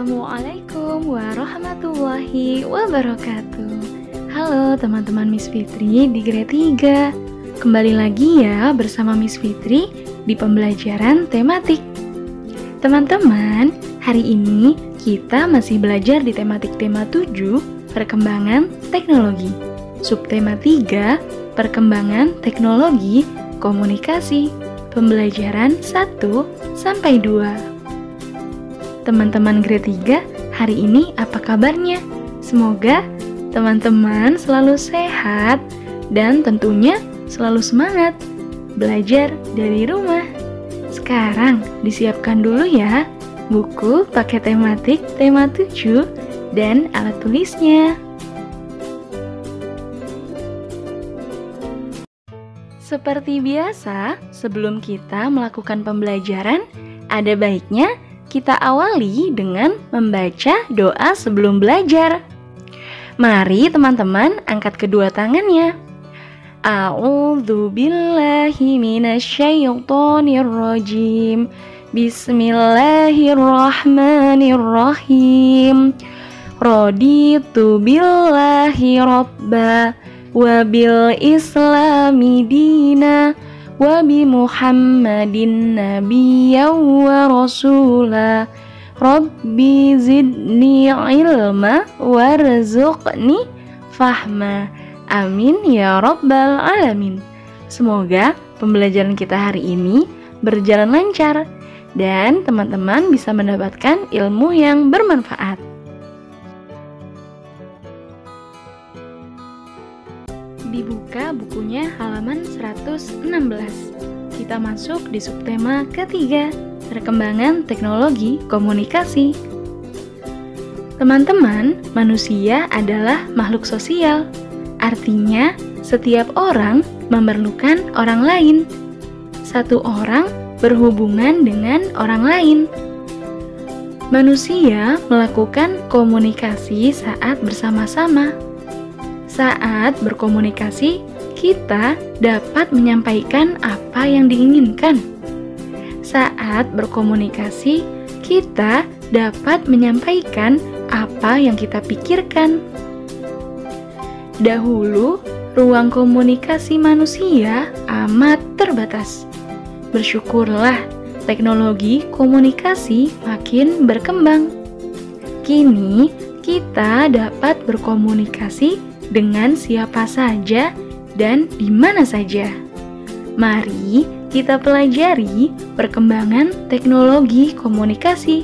Assalamualaikum warahmatullahi wabarakatuh. Halo teman-teman Miss Fitri di grade 3. Kembali lagi ya bersama Miss Fitri di pembelajaran tematik. Teman-teman, hari ini kita masih belajar di tematik tema 7, perkembangan teknologi. Subtema 3, perkembangan teknologi komunikasi. Pembelajaran 1 sampai 2. Teman-teman grade 3, hari ini apa kabarnya? Semoga teman-teman selalu sehat dan tentunya selalu semangat belajar dari rumah. Sekarang disiapkan dulu ya buku paket tematik tema 7 dan alat tulisnya. Seperti biasa, sebelum kita melakukan pembelajaran, ada baiknya kita awali dengan membaca doa sebelum belajar. Mari teman-teman angkat kedua tangannya. A'udzu billahi minasyaitonir rajim. Bismillahirrahmanirrahim. Raditu billahi rabba wa bil islami dina wa bi Muhammadin nabiyyan wa rasula. Rabbi zidni ilma warzuqni fahma. Amin ya rabbal alamin. Semoga pembelajaran kita hari ini berjalan lancar dan teman-teman bisa mendapatkan ilmu yang bermanfaat. Dibuka bukunya halaman 116. Kita masuk di subtema ketiga, perkembangan teknologi komunikasi. Teman-teman, manusia adalah makhluk sosial. Artinya, setiap orang memerlukan orang lain. Satu orang berhubungan dengan orang lain. Manusia melakukan komunikasi saat bersama-sama. Saat berkomunikasi, kita dapat menyampaikan apa yang diinginkan. Saat berkomunikasi, kita dapat menyampaikan apa yang kita pikirkan. Dahulu, ruang komunikasi manusia amat terbatas. Bersyukurlah, teknologi komunikasi makin berkembang. Kini, kita dapat berkomunikasi dengan siapa saja dan di mana saja. Mari kita pelajari perkembangan teknologi komunikasi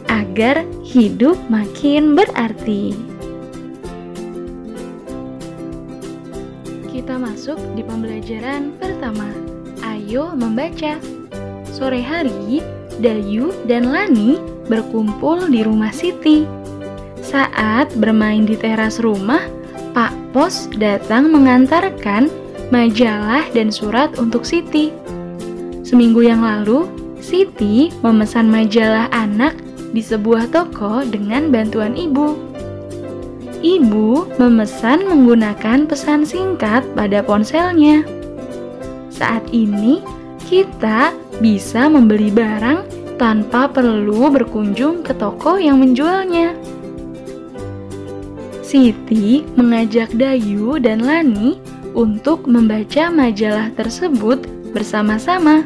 agar hidup makin berarti. Kita masuk di pembelajaran pertama. Ayo membaca. Sore hari, Dayu dan Lani berkumpul di rumah Siti. Saat bermain di teras rumah, Pak Pos datang mengantarkan majalah dan surat untuk Siti. Seminggu yang lalu, Siti memesan majalah anak di sebuah toko dengan bantuan ibu. Ibu memesan menggunakan pesan singkat pada ponselnya. Saat ini, kita bisa membeli barang tanpa perlu berkunjung ke toko yang menjualnya. Siti mengajak Dayu dan Lani untuk membaca majalah tersebut bersama-sama.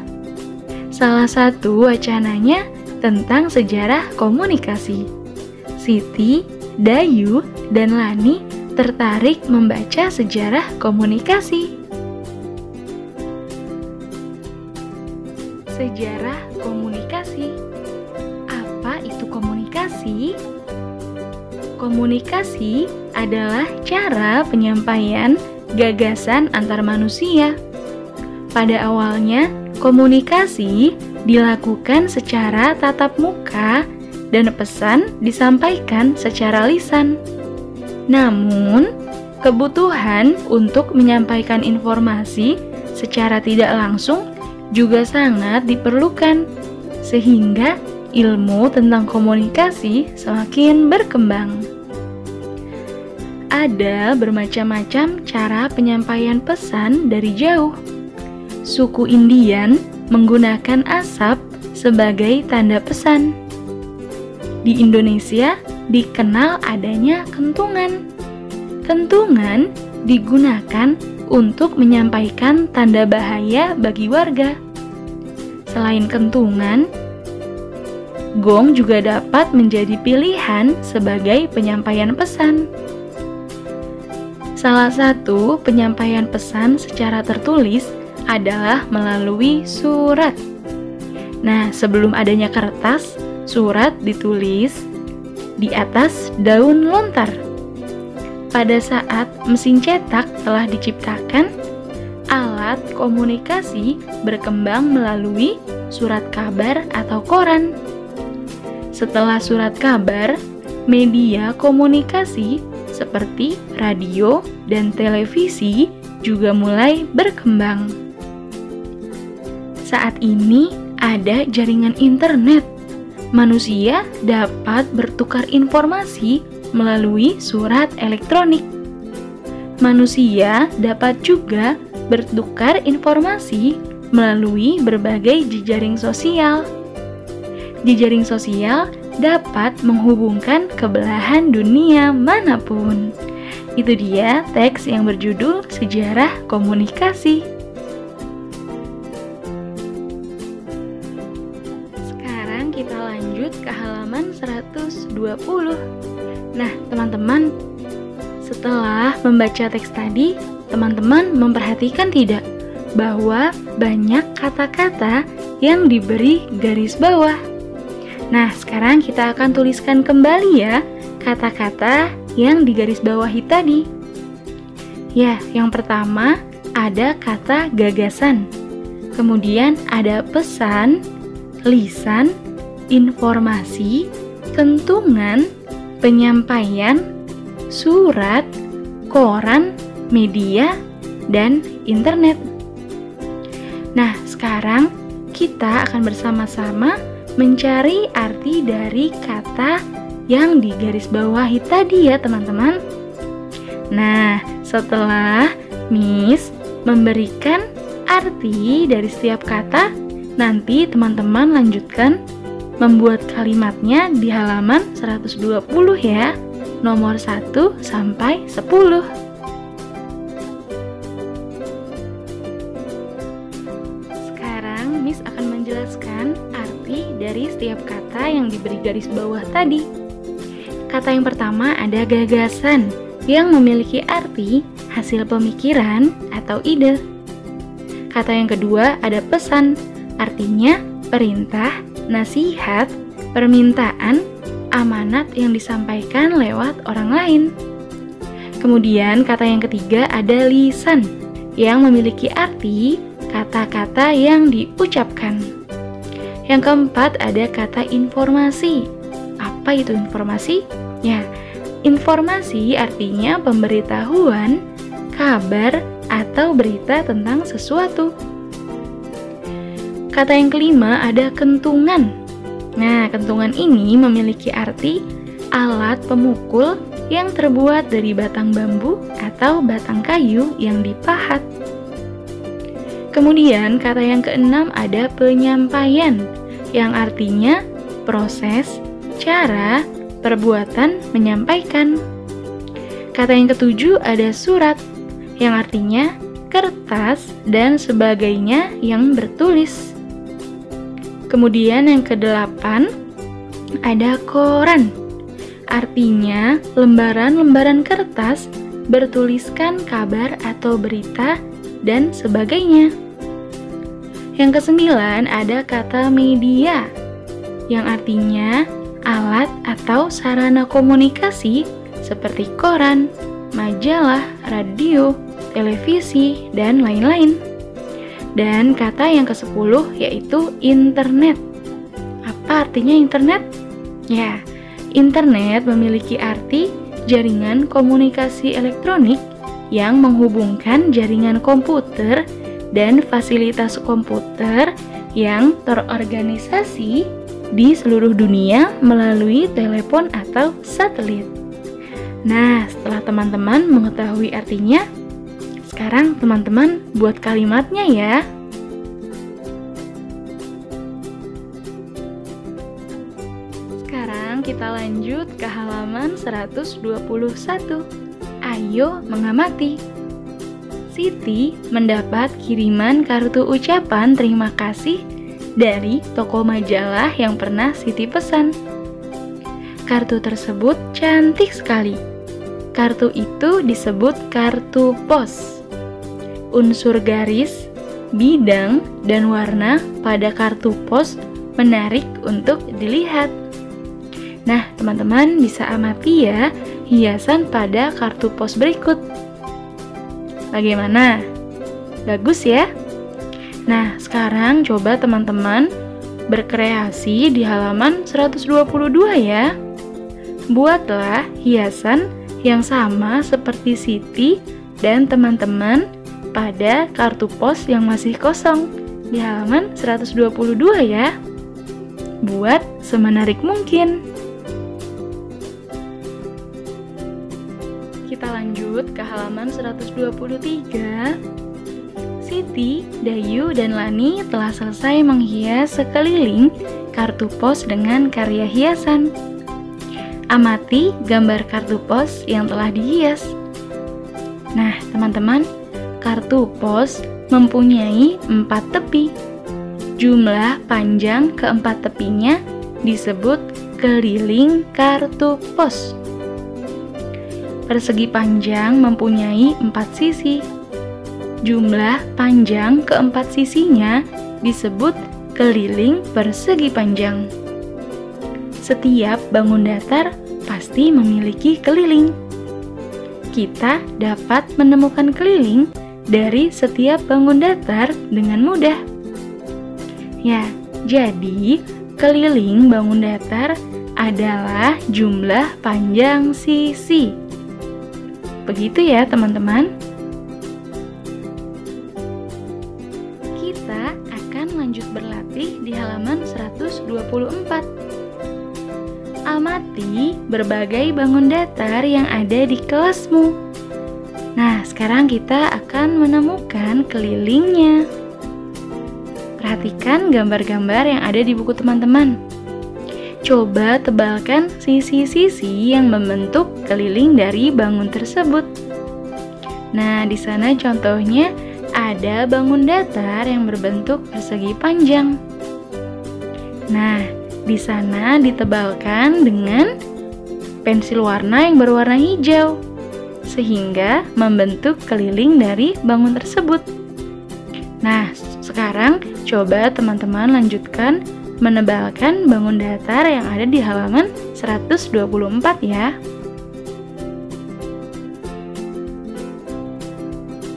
Salah satu wacananya tentang sejarah komunikasi. Siti, Dayu, dan Lani tertarik membaca sejarah komunikasi. Sejarah komunikasi. Apa itu komunikasi? Komunikasi adalah cara penyampaian gagasan antar manusia. Pada awalnya, komunikasi dilakukan secara tatap muka dan pesan disampaikan secara lisan. Namun, kebutuhan untuk menyampaikan informasi secara tidak langsung juga sangat diperlukan, sehingga ilmu tentang komunikasi semakin berkembang. Ada bermacam-macam cara penyampaian pesan dari jauh. Suku Indian menggunakan asap sebagai tanda pesan. di Indonesia dikenal adanya kentungan. Kentungan digunakan untuk menyampaikan tanda bahaya bagi warga. Selain kentungan, gong juga dapat menjadi pilihan sebagai penyampaian pesan. Salah satu penyampaian pesan secara tertulis adalah melalui surat. Nah, sebelum adanya kertas, surat ditulis di atas daun lontar. Pada saat mesin cetak telah diciptakan, alat komunikasi berkembang melalui surat kabar atau koran. Setelah surat kabar, media komunikasi seperti radio dan televisi juga mulai berkembang. Saat ini ada jaringan internet. Manusia dapat bertukar informasi melalui surat elektronik. Manusia dapat juga bertukar informasi melalui berbagai jejaring sosial. Jejaring sosial dapat menghubungkan kebelahan dunia manapun. Itu dia teks yang berjudul Sejarah Komunikasi. Sekarang kita lanjut ke halaman 120. Nah, teman-teman, setelah membaca teks tadi, teman-teman memperhatikan tidak bahwa banyak kata-kata yang diberi garis bawah? Nah, sekarang kita akan tuliskan kembali ya kata-kata yang digarisbawahi tadi. Ya, yang pertama ada kata gagasan. Kemudian ada pesan, lisan, informasi, kentungan, penyampaian, surat, koran, media, dan internet. Nah, sekarang kita akan bersama-sama mencari arti dari kata yang digarisbawahi tadi ya teman-teman. Nah, setelah Miss memberikan arti dari setiap kata, nanti teman-teman lanjutkan membuat kalimatnya di halaman 120 ya, nomor 1 sampai 10. Sekarang Miss akan menjelaskan arti dari setiap kata yang diberi garis bawah tadi. Kata yang pertama ada gagasan, yang memiliki arti hasil pemikiran atau ide. Kata yang kedua ada pesan, artinya perintah, nasihat, permintaan, amanat yang disampaikan lewat orang lain. Kemudian kata yang ketiga ada lisan, yang memiliki arti kata-kata yang diucapkan. Yang keempat ada kata informasi. Apa itu informasi? Ya, informasi artinya pemberitahuan, kabar, atau berita tentang sesuatu. Kata yang kelima ada kentungan. Nah, kentungan ini memiliki arti alat pemukul yang terbuat dari batang bambu atau batang kayu yang dipahat. Kemudian kata yang keenam ada penyampaian, yang artinya proses, cara, perbuatan menyampaikan. Kata yang ketujuh ada surat, yang artinya kertas dan sebagainya yang bertulis. Kemudian yang kedelapan ada koran, artinya lembaran-lembaran kertas bertuliskan kabar atau berita dan sebagainya. Yang kesembilan ada kata media, yang artinya alat atau sarana komunikasi seperti koran, majalah, radio, televisi, dan lain-lain. Dan kata yang ke-10 yaitu internet. Apa artinya internet? Ya, internet memiliki arti jaringan komunikasi elektronik yang menghubungkan jaringan komputer dan fasilitas komputer yang terorganisasi di seluruh dunia melalui telepon atau satelit. Nah, setelah teman-teman mengetahui artinya, sekarang teman-teman buat kalimatnya ya. Sekarang Kita lanjut ke halaman 121. Ayo mengamati. Siti mendapat kiriman kartu ucapan terima kasih dari toko majalah yang pernah Siti pesan. Kartu tersebut cantik sekali. Kartu itu disebut kartu pos. Unsur garis, bidang, dan warna pada kartu pos menarik untuk dilihat. Nah, teman-teman bisa amati ya hiasan pada kartu pos berikut. Bagaimana? Bagus ya? Nah, sekarang coba teman-teman berkreasi di halaman 122 ya. Buatlah hiasan yang sama seperti Siti dan teman-teman pada kartu pos yang masih kosong di halaman 122 ya. Buat semenarik mungkin. Kita lanjut ke halaman 123. Siti, Dayu, dan Lani telah selesai menghias sekeliling kartu pos dengan karya hiasan. Amati gambar kartu pos yang telah dihias. Nah, teman-teman, kartu pos mempunyai 4 tepi. Jumlah panjang keempat tepinya disebut keliling kartu pos. Persegi panjang mempunyai 4 sisi. Jumlah panjang keempat sisinya disebut keliling persegi panjang. Setiap bangun datar pasti memiliki keliling. Kita dapat menemukan keliling dari setiap bangun datar dengan mudah. Ya, jadi keliling bangun datar adalah jumlah panjang sisi. Begitu ya, teman-teman. Kita akan lanjut berlatih di halaman 124. Amati berbagai bangun datar yang ada di kelasmu. Nah, sekarang kita akan menemukan kelilingnya. Perhatikan gambar-gambar yang ada di buku teman-teman. Coba tebalkan sisi-sisi yang membentuk keliling dari bangun tersebut. Nah, di sana contohnya ada bangun datar yang berbentuk persegi panjang. Nah, di sana ditebalkan dengan pensil warna yang berwarna hijau, sehingga membentuk keliling dari bangun tersebut. Nah, sekarang coba teman-teman lanjutkan menebalkan bangun datar yang ada di halaman 124 ya.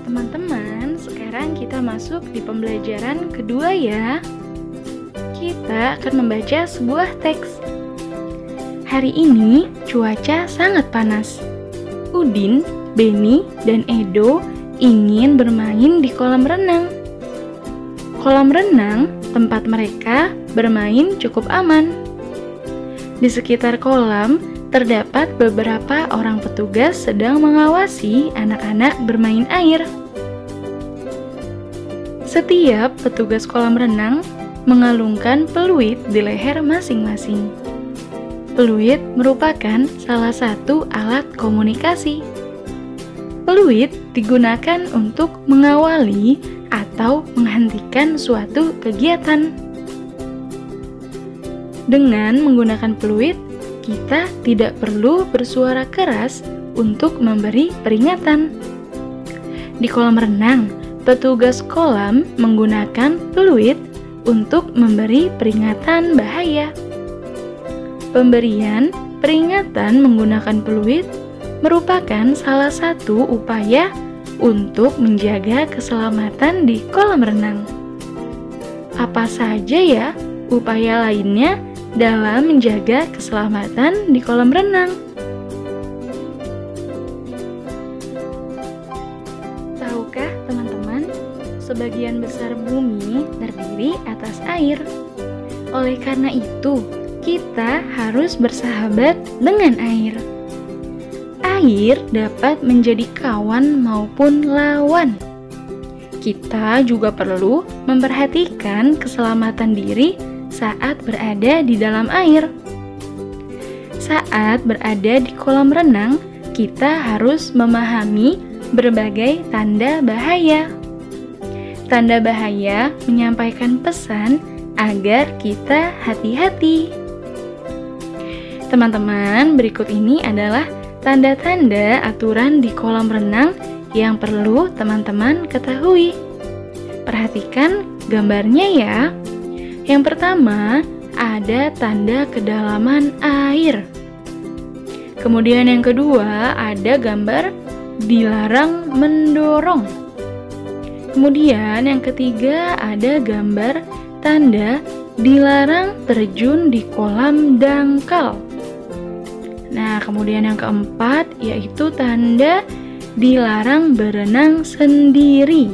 Teman-teman, sekarang kita masuk di pembelajaran kedua ya. Kita akan membaca sebuah teks. Hari ini cuaca sangat panas. Udin, Beni, dan Edo ingin bermain di kolam renang. Kolam renang tempat mereka bermain cukup aman. Di sekitar kolam terdapat beberapa orang petugas sedang mengawasi anak-anak bermain air. Setiap petugas kolam renang mengalungkan peluit di leher masing-masing. Peluit merupakan salah satu alat komunikasi. Peluit digunakan untuk mengawali atau menghentikan suatu kegiatan. Dengan menggunakan peluit, kita tidak perlu bersuara keras untuk memberi peringatan. Di kolam renang, petugas kolam menggunakan peluit untuk memberi peringatan bahaya. Pemberian peringatan menggunakan peluit merupakan salah satu upaya untuk menjaga keselamatan di kolam renang. Apa saja ya upaya lainnya dalam menjaga keselamatan di kolam renang? Tahukah teman-teman, sebagian besar bumi terdiri atas air. Oleh karena itu, kita harus bersahabat dengan air. Air dapat menjadi kawan maupun lawan. Kita juga perlu memperhatikan keselamatan diri saat berada di dalam air. Saat berada di kolam renang, kita harus memahami berbagai tanda bahaya. Tanda bahaya menyampaikan pesan agar kita hati-hati. Teman-teman, berikut ini adalah tanda-tanda aturan di kolam renang yang perlu teman-teman ketahui. Perhatikan gambarnya ya. Yang pertama, ada tanda kedalaman air. Kemudian yang kedua, ada gambar dilarang mendorong. Kemudian yang ketiga, ada gambar tanda dilarang terjun di kolam dangkal. Nah, kemudian yang keempat, yaitu tanda dilarang berenang sendiri.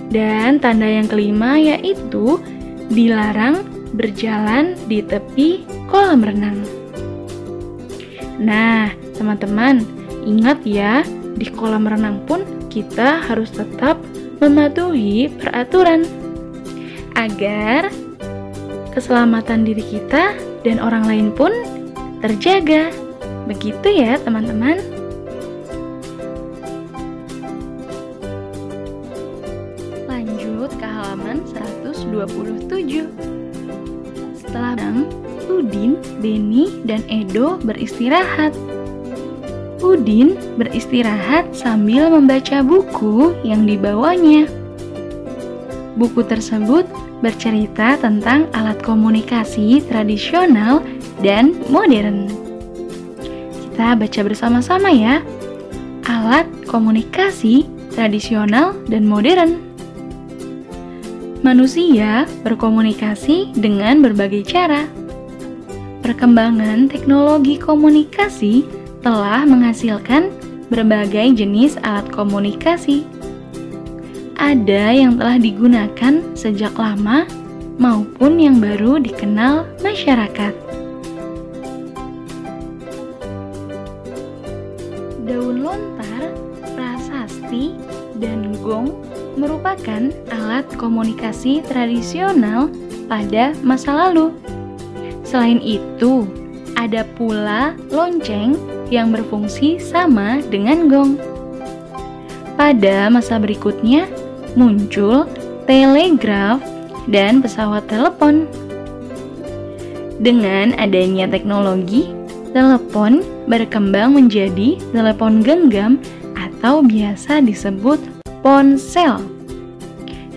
Dan tanda yang kelima, yaitu dilarang berjalan di tepi kolam renang. Nah, teman-teman, ingat ya, di kolam renang pun kita harus tetap mematuhi peraturan agar keselamatan diri kita dan orang lain pun terjaga. Begitu ya, teman-teman. Lanjut ke halaman 127. Setelah Udin, Beni, dan Edo beristirahat. Udin beristirahat sambil membaca buku yang dibawanya. Buku tersebut bercerita tentang alat komunikasi tradisional dan modern. Kita baca bersama-sama ya. Alat komunikasi tradisional dan modern. Manusia berkomunikasi dengan berbagai cara. Perkembangan teknologi komunikasi telah menghasilkan berbagai jenis alat komunikasi. Ada yang telah digunakan sejak lama maupun yang baru dikenal masyarakat. Daun lontar, prasasti, dan gong merupakan alat komunikasi tradisional pada masa lalu. Selain itu, ada pula lonceng yang berfungsi sama dengan gong. Pada masa berikutnya, muncul telegraf dan pesawat telepon. Dengan adanya teknologi, telepon berkembang menjadi telepon genggam atau biasa disebut ponsel.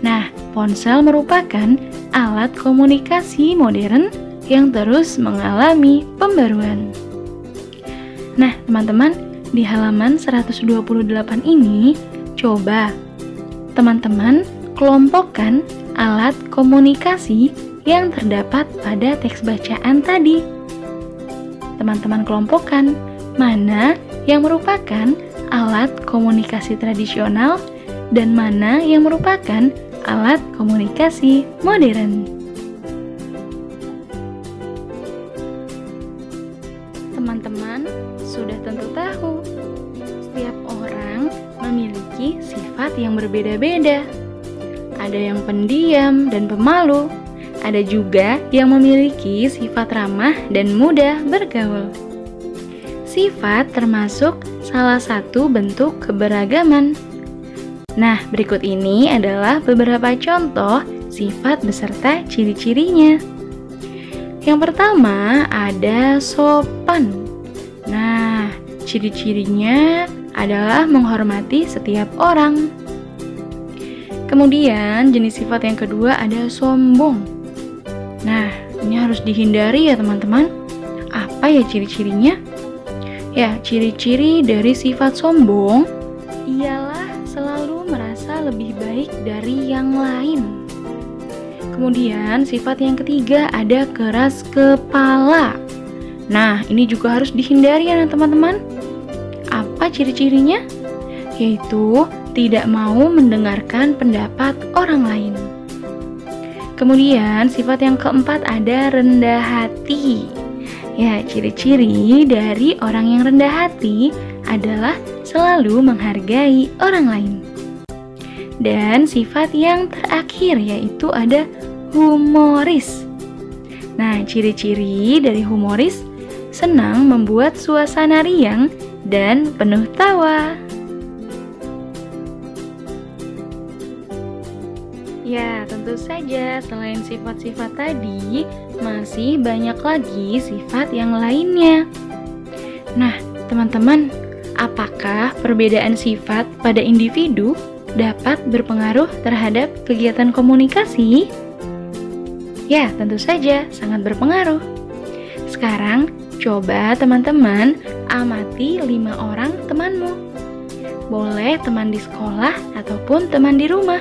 Nah, ponsel merupakan alat komunikasi modern yang terus mengalami pembaruan. Nah, teman-teman, di halaman 128 ini, coba teman-teman kelompokkan alat komunikasi yang terdapat pada teks bacaan tadi. Teman-teman kelompokkan mana yang merupakan alat komunikasi tradisional dan mana yang merupakan alat komunikasi modern. Teman-teman sudah tentu tahu, setiap orang memiliki sifat yang berbeda-beda. Ada yang pendiam dan pemalu, ada juga yang memiliki sifat ramah dan mudah bergaul. Sifat termasuk salah satu bentuk keberagaman. Nah, berikut ini adalah beberapa contoh sifat beserta ciri-cirinya. Yang pertama ada sopan. Nah, ciri-cirinya adalah menghormati setiap orang. Kemudian jenis sifat yang kedua ada sombong. Nah, ini harus dihindari ya teman-teman. Apa ya ciri-cirinya? Ya, ciri-ciri dari sifat sombong ialah selalu merasa lebih baik dari yang lain. Kemudian sifat yang ketiga ada keras kepala. Nah, ini juga harus dihindari ya teman-teman. Apa ciri-cirinya? Yaitu tidak mau mendengarkan pendapat orang lain. Kemudian sifat yang keempat ada rendah hati. Ya, ciri-ciri dari orang yang rendah hati adalah selalu menghargai orang lain. Dan sifat yang terakhir yaitu ada humoris. Nah, ciri-ciri dari humoris senang membuat suasana riang dan penuh tawa. Ya, tentu saja selain sifat-sifat tadi, masih banyak lagi sifat yang lainnya. Nah, teman-teman, apakah perbedaan sifat pada individu dapat berpengaruh terhadap kegiatan komunikasi? Ya, tentu saja sangat berpengaruh. Sekarang, coba teman-teman amati 5 orang temanmu. Boleh teman di sekolah ataupun teman di rumah.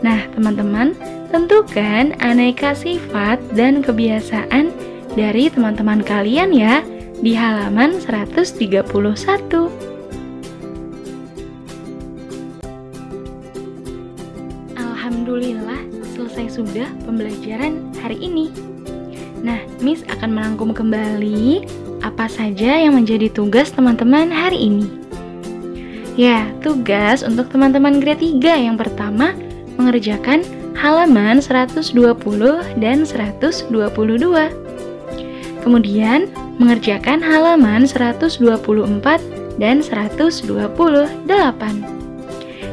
Nah, teman-teman, tentukan aneka sifat dan kebiasaan dari teman-teman kalian ya di halaman 131. Alhamdulillah, selesai sudah pembelajaran hari ini. Nah, Miss akan merangkum kembali apa saja yang menjadi tugas teman-teman hari ini. Ya, tugas untuk teman-teman grade 3 yang pertama mengerjakan halaman 120 dan 122. Kemudian, mengerjakan halaman 124 dan 128.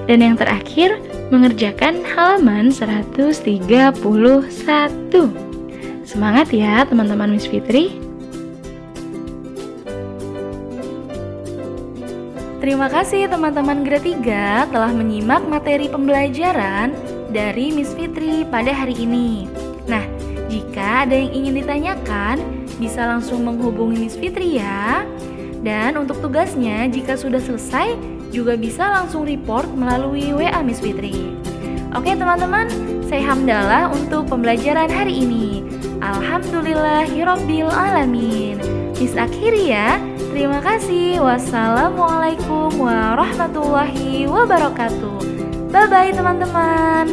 Dan yang terakhir, mengerjakan halaman 131. Semangat ya teman-teman Miss Fitri. Terima kasih teman-teman grade 3 telah menyimak materi pembelajaran dari Miss Fitri pada hari ini. Nah, jika ada yang ingin ditanyakan, bisa langsung menghubungi Miss Fitri ya. Dan untuk tugasnya, jika sudah selesai, juga bisa langsung report melalui WA Miss Fitri. Oke teman-teman, saya Hamdalah untuk pembelajaran hari ini. Alhamdulillahirabbil alamin. Miss akhiri ya. Terima kasih. Wassalamualaikum warahmatullahi wabarakatuh. Bye bye teman-teman.